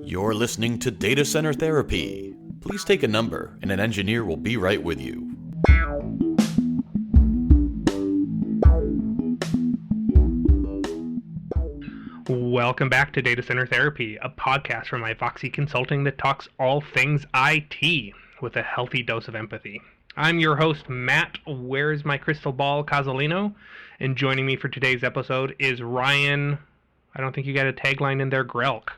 You're listening to Data Center Therapy. Please take a number, and an engineer will be right with you. Welcome back to Data Center Therapy, a podcast from iVoxy Consulting that talks all things IT with a healthy dose of empathy. I'm your host, Matt, where's my crystal ball, Cozzolino, and joining me for today's episode is Ryan, I don't think you got a tagline in there, Grelck.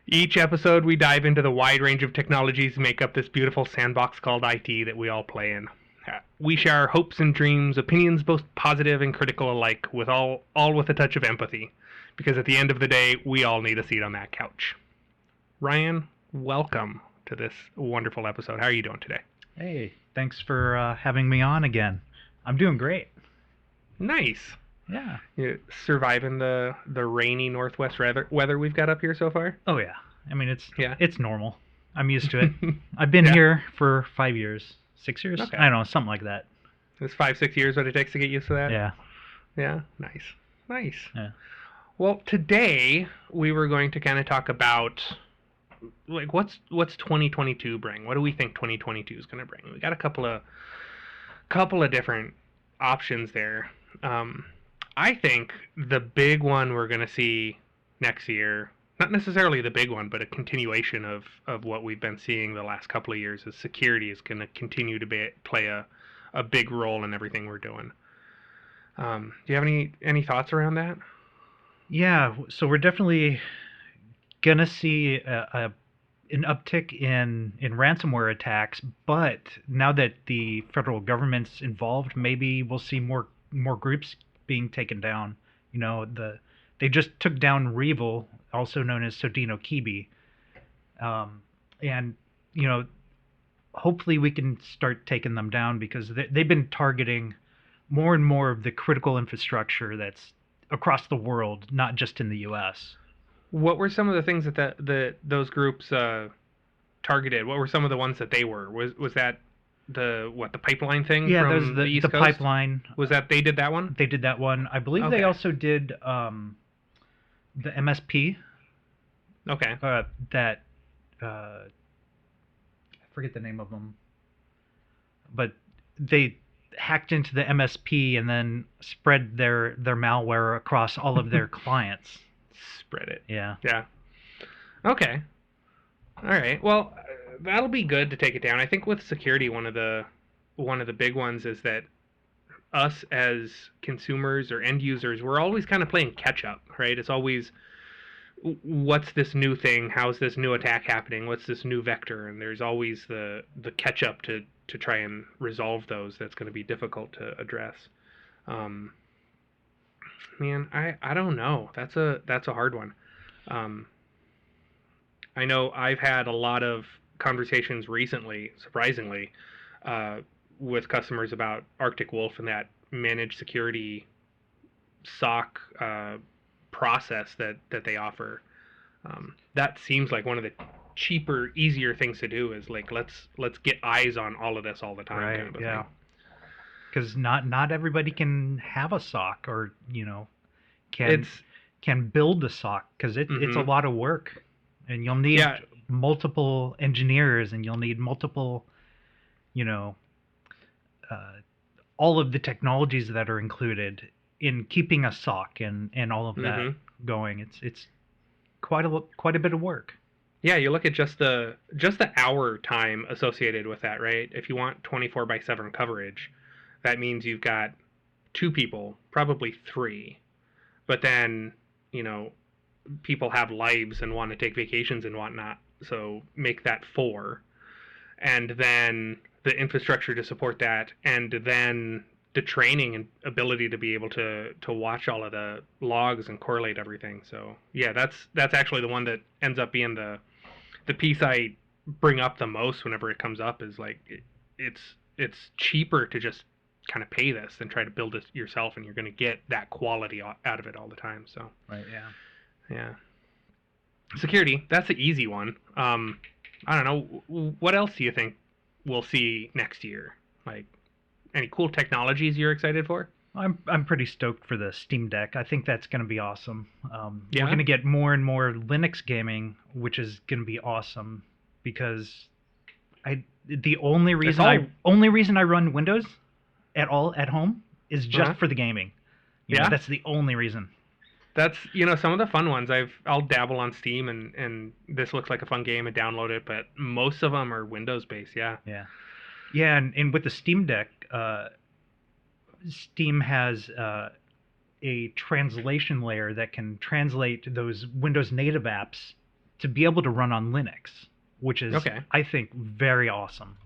Each episode, we dive into the wide range of technologies that make up this beautiful sandbox called IT that we all play in. We share our hopes and dreams, opinions both positive and critical alike, with all with a touch of empathy. Because at the end of the day, we all need a seat on that couch. Ryan, welcome to this wonderful episode. How are you doing today? Hey, thanks for having me on again. I'm doing great. Nice. Yeah. You surviving the rainy northwest weather we've got up here so far? Oh yeah. I mean, it's normal. I'm used to it. I've been Yeah. here for 5 years, 6 years. Okay. I don't know, something like that. It's 5-6 years what it takes to get used to that? Yeah. Yeah. Nice. Yeah. Well, today we were going to kind of talk about like what's 2022 bring? What do we think 2022 is going to bring? We got a couple of different options there. I think the big one we're going to see next year, not necessarily the big one, but a continuation of what we've been seeing the last couple of years, is security is going to continue to play a big role in everything we're doing. Do you have any thoughts around that? Yeah, so we're definitely going to see an uptick in ransomware attacks, but now that the federal government's involved, maybe we'll see more groups being taken down. You know, they just took down Revil, also known as Sodino Kibi. And, you know, hopefully we can start taking them down because they've been targeting more and more of the critical infrastructure that's across the world, not just in the U.S. What were some of the things that those groups targeted? What were some of the ones that they were? Was that the pipeline thing? Yeah, from there's the East the Coast? pipeline. Was that they did that one? They did that one. I believe Okay. they also did the MSP. Okay. That I forget the name of them, but they hacked into the MSP and then spread their malware across all of their clients. Spread it. Yeah. Yeah. Okay. All right. Well, that'll be good to take it down. I think with security, one of the big ones is that us as consumers or end users, we're always kind of playing catch up, right? It's always, what's this new thing? How's this new attack happening? What's this new vector? And there's always the catch up to try and resolve those. That's going to be difficult to address. Man, I don't know. That's a hard one. I know I've had a lot of conversations recently, surprisingly, with customers about Arctic Wolf and that managed security SOC process that they offer. That seems like one of the cheaper, easier things to do is like let's get eyes on all of this all the time. Right. Kind of Yeah. thing. Because not everybody can have a SOC or can build a SOC because it's a lot of work, and you'll need multiple engineers and you'll need multiple, all of the technologies that are included in keeping a SOC and all of that going. It's quite a bit of work. Yeah, you look at just the hour time associated with that, right? If you want 24/7 coverage, that means you've got 2 people, probably 3. But then, people have lives and want to take vacations and whatnot, so make that 4. And then the infrastructure to support that, and then the training and ability to be able to watch all of the logs and correlate everything. So yeah, that's actually the one that ends up being the piece I bring up the most whenever it comes up, is like it's cheaper to just kind of pay this than try to build it yourself, and you're going to get that quality out of it all the time. So Right. yeah. Security, that's the easy one. I don't know, what else do you think we'll see next year? Like, any cool technologies you're excited for? I'm pretty stoked for the Steam Deck. I think that's going to be awesome. We're Yeah. going to get more and more Linux gaming, which is going to be awesome because the only reason I run Windows at all at home is just Uh-huh. for the gaming. Yeah. That's the only reason. That's some of the fun ones. I'll dabble on Steam and this looks like a fun game and download it, but most of them are Windows based. Yeah. Yeah. Yeah, and with the Steam Deck, Steam has a translation layer that can translate those Windows native apps to be able to run on Linux, which is, Okay. I think, very awesome.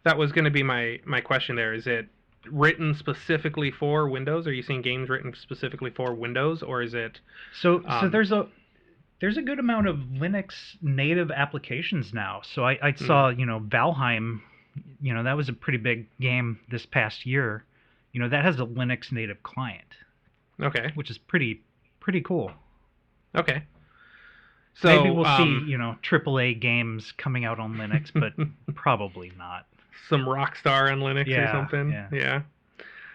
That was going to be my question there. Is it written specifically for Windows? Are you seeing games written specifically for Windows, or is it? So there's a good amount of Linux native applications now. So I saw, Valheim, that was a pretty big game this past year. That has a Linux native client, Okay. which is pretty cool. Okay. So Maybe we'll see, AAA games coming out on Linux, but probably not. some Rockstar on Linux or Yeah, something. yeah.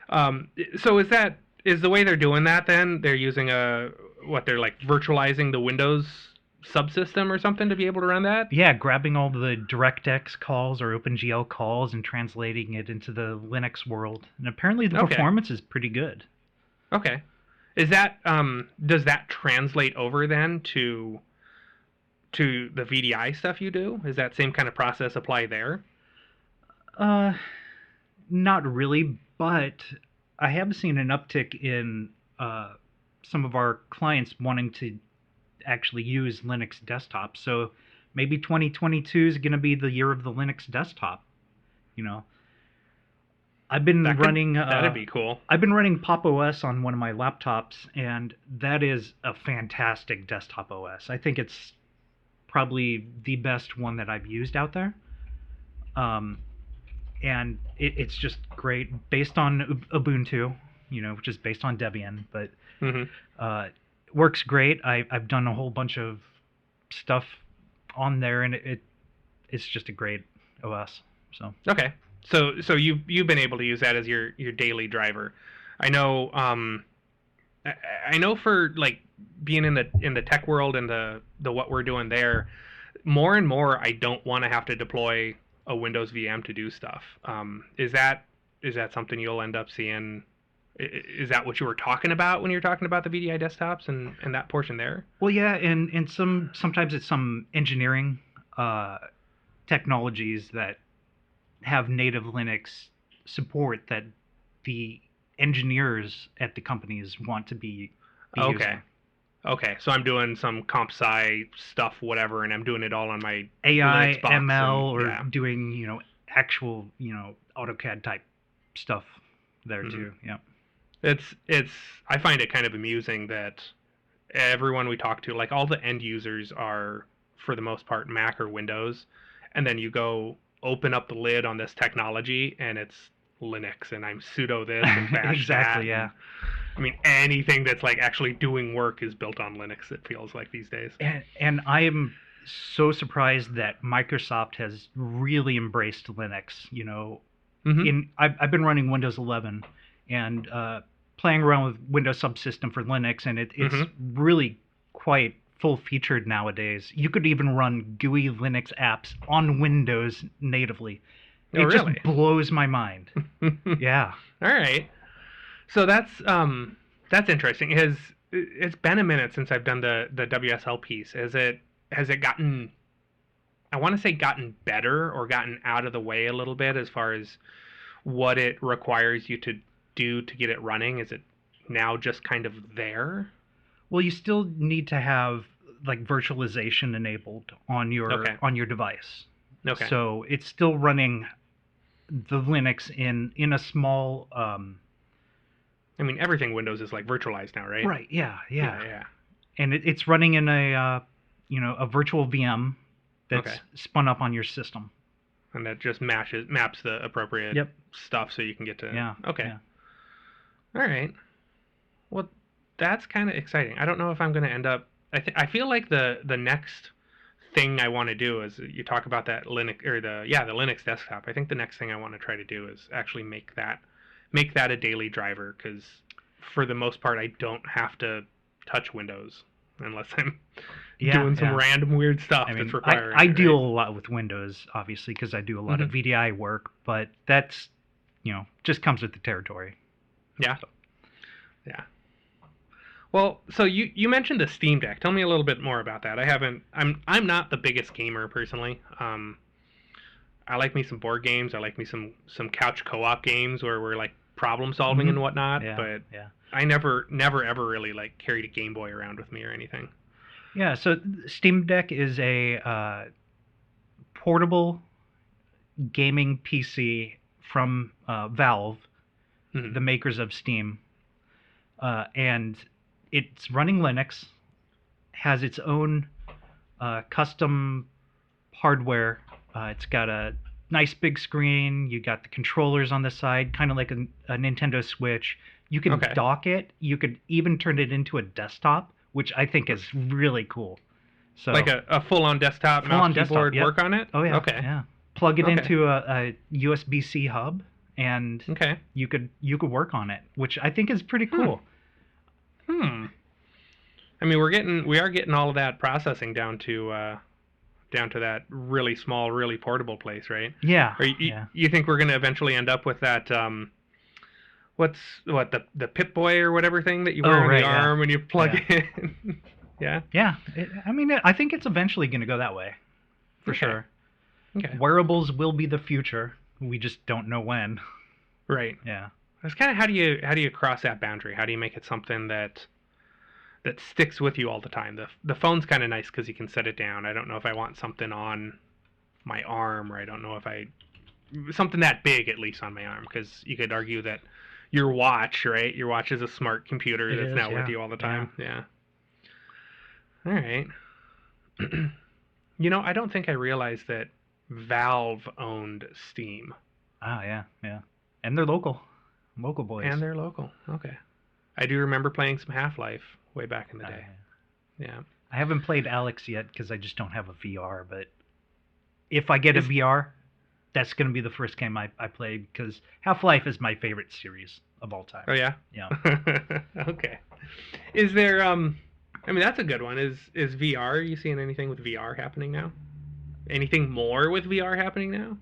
Yeah. So is the way they're doing that then? They're using they're like virtualizing the Windows subsystem or something to be able to run that? Yeah, grabbing all the DirectX calls or OpenGL calls and translating it into the Linux world. And apparently the Okay. performance is pretty good. Okay. Is that does that translate over then to the VDI stuff you do? Is that same kind of process apply there? Not really, but I have seen an uptick in some of our clients wanting to actually use Linux desktops. So maybe 2022 is going to be the year of the Linux desktop. I've been running. That'd be cool. I've been running Pop! OS on one of my laptops, and that is a fantastic desktop OS. I think it's probably the best one that I've used out there. And it's just great, based on Ubuntu, which is based on Debian, but Mm-hmm. works great. I've done a whole bunch of stuff on there, and it's just a great OS. So Okay. So you've been able to use that as your daily driver. I know I know for like being in the tech world and the what we're doing there, more and more I don't want to have to deploy a Windows VM to do stuff. Is that something you'll end up seeing? Is that what you were talking about when you were talking about the VDI desktops and that portion there? well, yeah, and sometimes it's some engineering technologies that have native Linux support that the engineers at the companies want to be Okay. using. Okay, so I'm doing some comp sci stuff, whatever, and I'm doing it all on my AI, Linux box ML, and- or yeah. doing, actual, AutoCAD type stuff there Mhm. too. Yeah. It's I find it kind of amusing that everyone we talk to, like all the end users, are for the most part Mac or Windows, and then you go open up the lid on this technology and it's Linux, and I'm sudo this and bash Exactly, that. yeah. I mean, anything that's like actually doing work is built on Linux, it feels like these days. And I am so surprised that Microsoft has really embraced Linux. Mhm. I've been running Windows 11 and playing around with Windows Subsystem for Linux, and it's Mhm. really quite full-featured nowadays. You could even run GUI Linux apps on Windows natively. Oh, It really? just blows my mind. Yeah. All right. So that's interesting. It's been a minute since I've done the WSL piece. Has it gotten, I want to say, gotten better or gotten out of the way a little bit as far as what it requires you to do to get it running? Is it now just kind of there? Well, you still need to have like virtualization enabled on your device. Okay. So it's still running the Linux in a small I mean, everything Windows is like virtualized now, right? right, yeah. Yeah. And it's running in a a virtual VM that's Okay. spun up on your system. And that just maps the appropriate Yep. stuff so you can get to. Yeah. Okay. yeah. All right. Well, that's kind of exciting. I don't know if I'm going to end up. I feel like the next thing I want to do is, you talk about that Linux or the Linux desktop. I think the next thing I want to try to do is actually make that make that a daily driver, because for the most part, I don't have to touch Windows unless I'm doing some random weird stuff I mean, that's required. I deal a lot with Windows, obviously, because I do a lot of VDI work, but that's, just comes with the territory. Yeah. Yeah. Well, so you mentioned the Steam Deck. Tell me a little bit more about that. I'm not the biggest gamer personally. I like me some board games. I like me some couch co-op games where we're like problem solving and whatnot. But I never ever really like carried a Game Boy around with me or anything. Yeah. So Steam Deck is a portable gaming PC from Valve, the makers of Steam, and it's running Linux, has its own custom hardware. It's got a nice big screen. You got the controllers on the side, kind of like a Nintendo Switch. You can dock it. You could even turn it into a desktop, which I think is really cool. So like a full-on desktop, mouse, keyboard, work on it? Oh, yeah. Okay. Yeah. Plug it into a USB-C hub, and you could work on it, which I think is pretty cool. I mean, we are getting all of that processing down to that really small, really portable place, right? Yeah. Or you think we're going to eventually end up with that the Pip-Boy or whatever thing that you wear on the arm when you plug in? Yeah. Yeah. I think it's eventually going to go that way, for sure. Okay. Wearables will be the future. We just don't know when. Right. Yeah. It's kind of how do you cross that boundary? How do you make it something that sticks with you all the time? The phone's kind of nice because you can set it down. I don't know if I want something on my arm, or I don't know if something that big at least on my arm, because you could argue that your watch, right? Your watch is a smart computer that's now with you all the time. Yeah. All right. I don't think I realized that Valve owned Steam. Ah, yeah. And they're local boys. And they're local. Okay. I do remember playing some Half-Life way back in the day. Yeah. I haven't played Alex yet because I just don't have a VR, but if I get a VR, that's going to be the first game I play, because Half-Life is my favorite series of all time. Oh, yeah? Yeah. Okay. Is there, that's a good one. Is VR, are you seeing anything with VR happening now? Anything more with VR happening now?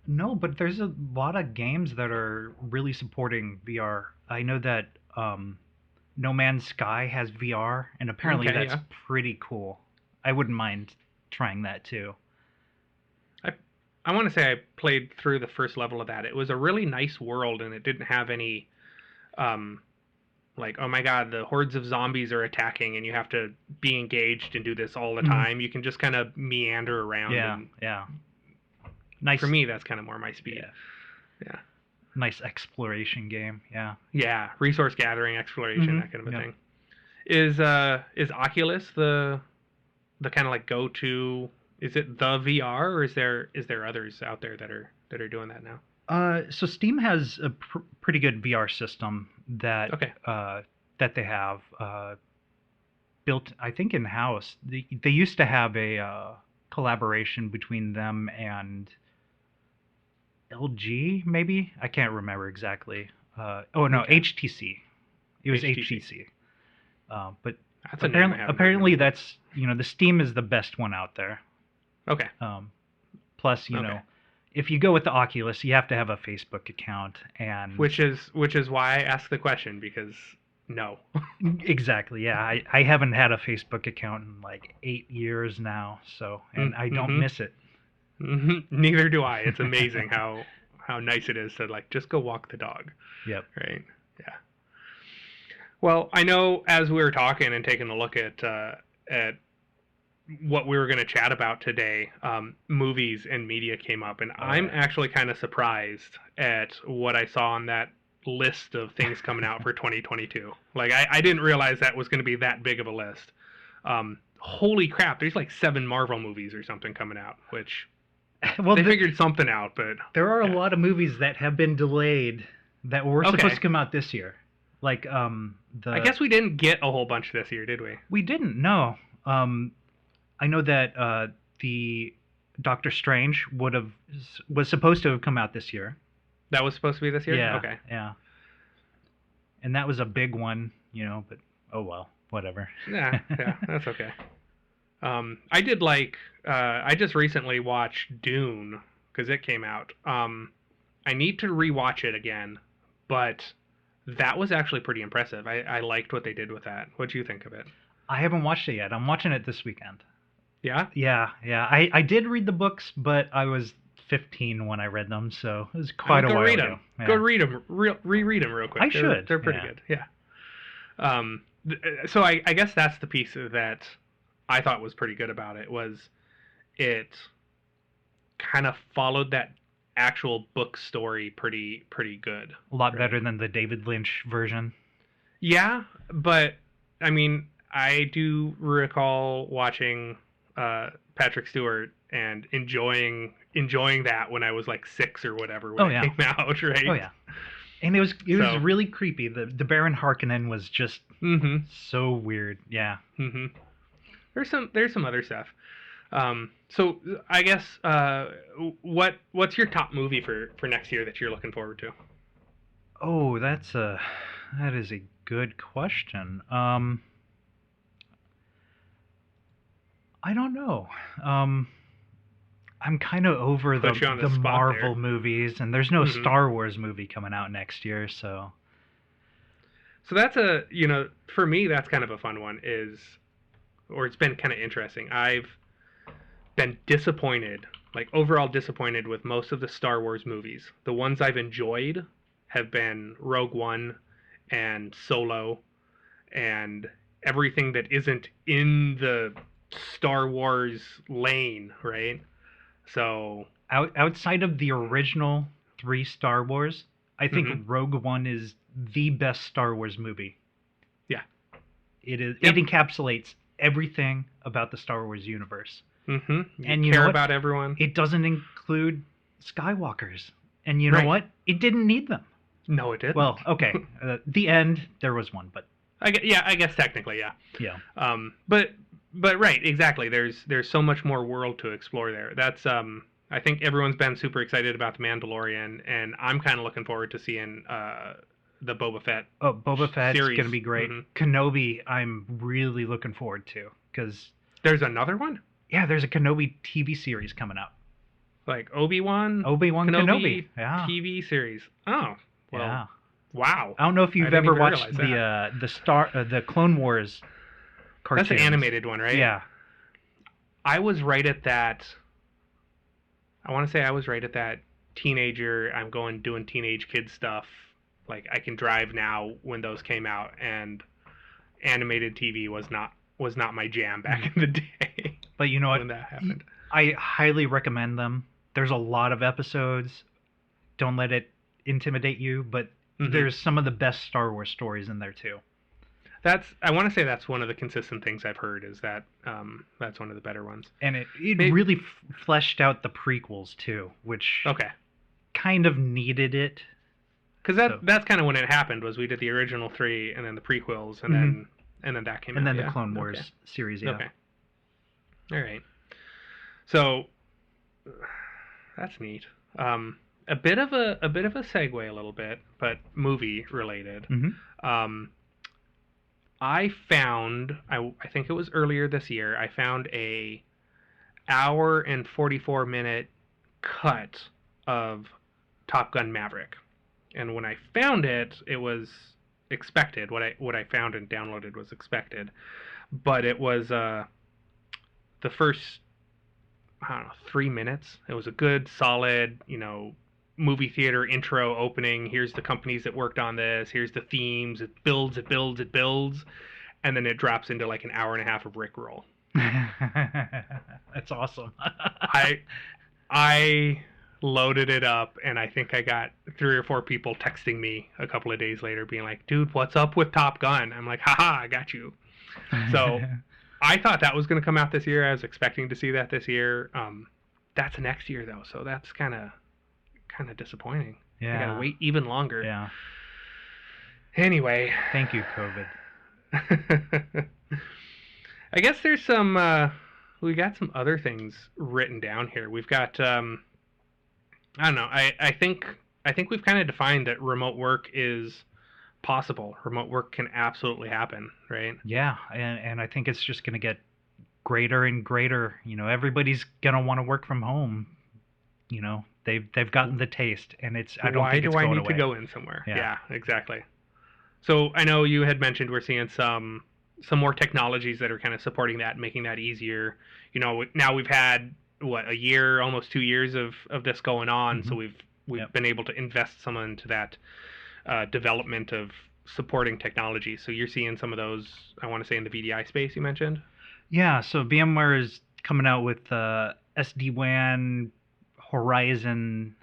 No, but there's a lot of games that are really supporting VR. I know that No Man's Sky has VR, and apparently that's pretty cool. I wouldn't mind trying that too. I want to say I played through the first level of that. It was a really nice world, and it didn't have any like, oh my god, the hordes of zombies are attacking and you have to be engaged and do this all the time. You can just kind of meander around. Yeah. Nice. For me, that's kind of more my speed. Yeah. Nice exploration game. Yeah. Yeah. Resource gathering, exploration, that kind of a thing. Is Oculus the kind of like go-to? Is it the VR, or is there others out there that are doing that now? So Steam has a pretty good VR system that that they have built, I think, in house. They used to have a collaboration between them and LG, maybe. I can't remember exactly. HTC. It was HTC. But apparently that's the Steam is the best one out there. Okay. Plus, if you go with the Oculus, you have to have a Facebook account, and which is why I asked the question, because no. Exactly. Yeah, I haven't had a Facebook account in like 8 years now, so I don't miss it. Neither do I. It's amazing how nice it is to like just go walk the dog. Yep. Right. Yeah. Well, I know as we were talking and taking a look at what we were going to chat about today, movies and media came up, and I'm actually kind of surprised at what I saw on that list of things coming out for 2022. Like, I didn't realize that was going to be that big of a list. Holy crap, there's like 7 Marvel movies or something coming out, which they figured something out, but there are a lot of movies that have been delayed that were supposed to come out this year. Like I guess we didn't get a whole bunch this year, did we? We didn't. No. I know that the Doctor Strange was supposed to have come out this year. That was supposed to be this year? Yeah. Okay. Yeah. And that was a big one, but oh well, whatever. Yeah, that's okay. I did I just recently watched Dune because it came out. I need to rewatch it again, but that was actually pretty impressive. I liked what they did with that. What do you think of it? I haven't watched it yet. I'm watching it this weekend. Yeah? Yeah. I did read the books, but I was 15 when I read them, so it was quite a while ago. Yeah. Go read them. Reread them real quick. I should. They're pretty good. Yeah. So I guess that's the piece that I thought was pretty good about it, was it kind of followed that actual book story pretty good. A lot better than the David Lynch version. Yeah, but I mean, I do recall watching Patrick Stewart and enjoying that when I was like 6 or whatever when it came out, right? Oh yeah. And it was really creepy. The Baron Harkonnen was just so weird. Yeah. Mm-hmm. There's some other stuff. So I guess what's your top movie for next year that you're looking forward to? Oh, that is a good question. I don't know. I'm kind of over the Marvel movies, and there's no Star Wars movie coming out next year, so. So that's for me, that's kind of a fun one, or it's been kind of interesting. I've been disappointed, like overall disappointed with most of the Star Wars movies. The ones I've enjoyed have been Rogue One and Solo and everything that isn't in the Star Wars lane, right? So outside of the original 3 Star Wars, I think Rogue One is the best Star Wars movie. Yeah. It is. Yep. It encapsulates everything about the Star Wars universe. Mm-hmm. And you care about everyone. It doesn't include Skywalkers. And you know what? It didn't need them. No, it didn't. Well, okay. The end, there was one, but... I guess technically, yeah. Yeah. But right, exactly. There's so much more world to explore there. That's I think everyone's been super excited about the Mandalorian, and I'm kind of looking forward to seeing the Boba Fett. Oh, Boba Fett's series. Gonna be great. Kenobi, I'm really looking forward to, because there's another one. Yeah, there's a Kenobi TV series coming up. Like Obi-Wan Kenobi. Yeah. TV series. Oh, well. Yeah. Wow. I don't know if you've ever watched the Clone Wars cartoons. That's the animated one, right? Yeah. I was right at that. I want to say I was right at that teenager. I'm doing teenage kid stuff. Like I can drive now when those came out, and animated TV was not my jam back in the day. But you know what? When that happened. I highly recommend them. There's a lot of episodes. Don't let it intimidate you, but there's some of the best Star Wars stories in there too. I want to say that's one of the consistent things I've heard, is that that's one of the better ones. And it really fleshed out the prequels too, which kind of needed it. Because that's kind of when it happened, was we did the original 3 and then the prequels, and then that came out. And then the Clone Wars series, yeah. Okay. All right. So that's neat. A bit of a segue a little bit, but movie related. I found, I think it was earlier this year, I found a hour and 44 minute cut of Top Gun Maverick. And when I found it, it was expected. What I found and downloaded was expected. But it was the first, 3 minutes. It was a good, solid, movie theater intro opening. Here's the companies that worked on this. Here's the themes. It builds. And then it drops into like an hour and a half of Rickroll. That's awesome. I loaded it up, and I think I got 3 or 4 people texting me a couple of days later being like, dude, what's up with Top Gun? I'm like, haha, I got you. So I thought that was going to come out this year. I was expecting to see that this year. That's next year, though, so that's kind of disappointing. Yeah. I gotta wait even longer. Yeah. Anyway. Thank you, COVID. I guess there's some, we got some other things written down here. We've got, I don't know, I think I think we've kind of defined that remote work is possible. Remote work can absolutely happen, right? Yeah, and I think it's just going to get greater and greater. Everybody's going to want to work from home. They've gotten the taste, and I don't Why think do it's I going need away. to go in somewhere? Yeah. Yeah, exactly. So I know you had mentioned we're seeing some more technologies that are kind of supporting that and making that easier. Now we've had a year, almost 2 years of this going on, so we've Yep. been able to invest some into that development of supporting technology. So you're seeing some of those, I want to say, in the VDI space you mentioned. Yeah, so VMware is coming out with SD-WAN, Horizon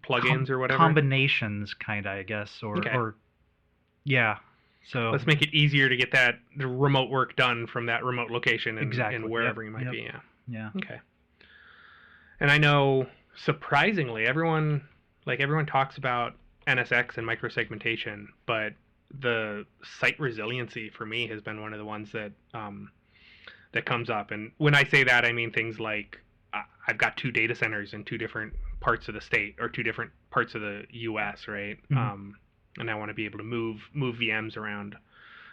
Plugins or whatever. combinations, kind of, I guess, Okay. or yeah. So Let's make it easier to get the remote work done from that remote location and exactly. wherever Yep. you might be. Yep. Yeah. Okay. And I know, surprisingly, everyone talks about NSX and microsegmentation, but the site resiliency for me has been one of the ones that that comes up. And when I say that, I mean things like I've got 2 data centers in 2 different parts of the state or 2 different parts of the U.S., right? And I want to be able to move VMs around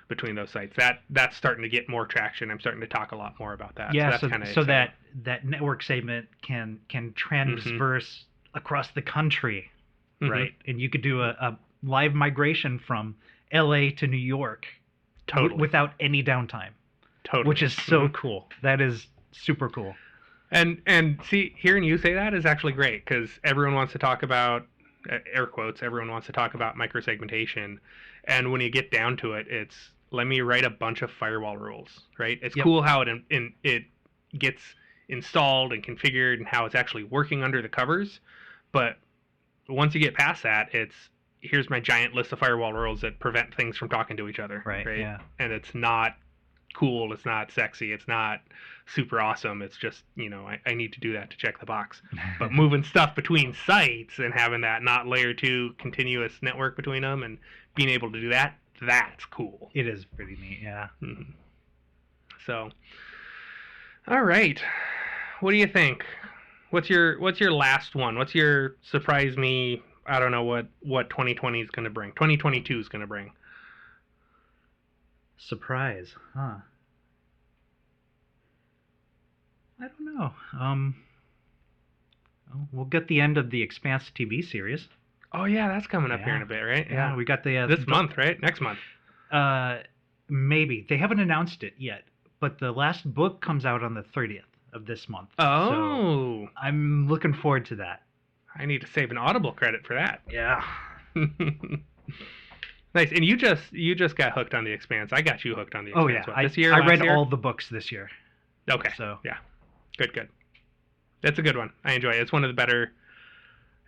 between those sites. That's starting to get more traction. I'm starting to talk a lot more about that. Yeah, so that's kind of so that network segment can transverse across the country, right? And you could do a live migration from LA to New York totally without any downtime. Totally. Which is so cool. That is super cool. And see, hearing you say that is actually great, because everyone wants to talk about, air quotes, everyone wants to talk about microsegmentation, and when you get down to it, it's let me write a bunch of firewall rules, right? It's cool how it gets installed and configured and how it's actually working under the covers, but once you get past that, it's here's my giant list of firewall rules that prevent things from talking to each other, right? Yeah. And it's not cool, it's not sexy, it's not super awesome, it's just I need to do that to check the box. But moving stuff between sites and having that not layer 2 continuous network between them and being able to do that's cool. It is pretty neat. Yeah. So all right, what do you think? What's your last one? What's your surprise me? I don't know what 2020 is going to bring, 2022 is going to bring. Surprise, huh? I don't know. We'll get the end of the Expanse TV series. Oh yeah, that's coming up here in a bit, right? Yeah, we got the this month, right? Next month. Maybe they haven't announced it yet, but the last book comes out on the 30th of this month. Oh, so I'm looking forward to that. I need to save an Audible credit for that. Yeah. Nice. And you just got hooked on the Expanse. I got you hooked on the Expanse. Oh yeah, this year, I read year? all the books this year. Okay. So yeah, good. That's a good one. I enjoy it. It's one of the better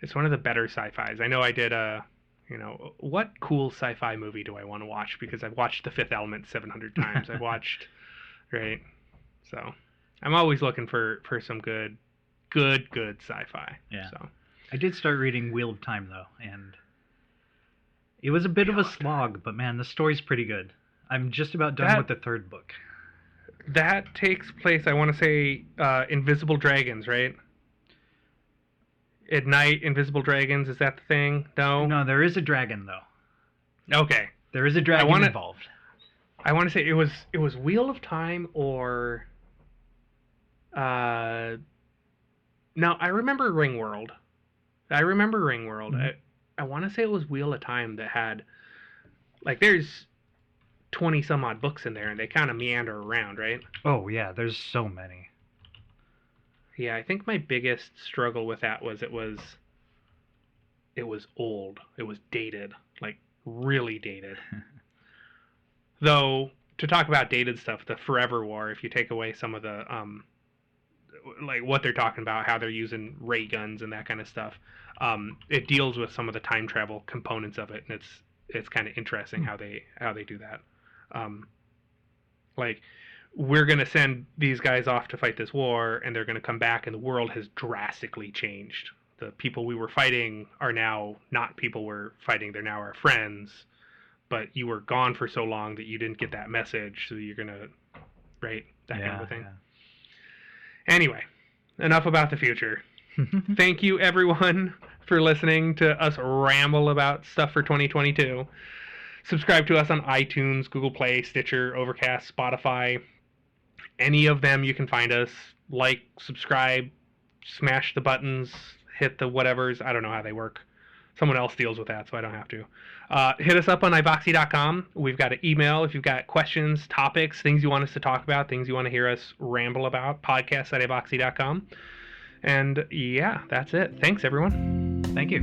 sci-fis. I know I did what cool sci-fi movie do I want to watch? Because I've watched The Fifth Element 700 times. I've watched, right? So I'm always looking for some good sci-fi. Yeah. So I did start reading Wheel of Time though, and it was a bit of a slog, but man, the story's pretty good. I'm just about done with the 3rd book. That takes place, I want to say, Invisible Dragons, right? At night, Invisible Dragons, is that the thing? No, there is a dragon though. Okay, there is a dragon involved. I want to say it was Wheel of Time or no, I remember Ringworld. I want to say it was Wheel of Time that had, there's 20 some odd books in there, and they kind of meander around, right? Oh yeah, there's so many. Yeah, I think my biggest struggle with that was it was old. It was dated, really dated. Though, to talk about dated stuff, the Forever War, if you take away some of the what they're talking about, how they're using ray guns and that kind of stuff, it deals with some of the time travel components of it, and it's kind of interesting how they do that. We're going to send these guys off to fight this war, and they're going to come back, and the world has drastically changed. The people we were fighting are now not people we're fighting. They're now our friends. But you were gone for so long that you didn't get that message, so you're going to, right? That kind of a thing. Yeah. Anyway, enough about the future. Thank you, everyone, for listening to us ramble about stuff for 2022. Subscribe to us on iTunes, Google Play, Stitcher, Overcast, Spotify. Any of them you can find us. Like, subscribe, smash the buttons, hit the whatevers. I don't know how they work. Someone else deals with that, so I don't have to. Hit us up on ivoxy.com. We've got an email if you've got questions, topics, things you want us to talk about, things you want to hear us ramble about. Podcast@ivoxy.com. And yeah, that's it. Thanks, everyone. Thank you.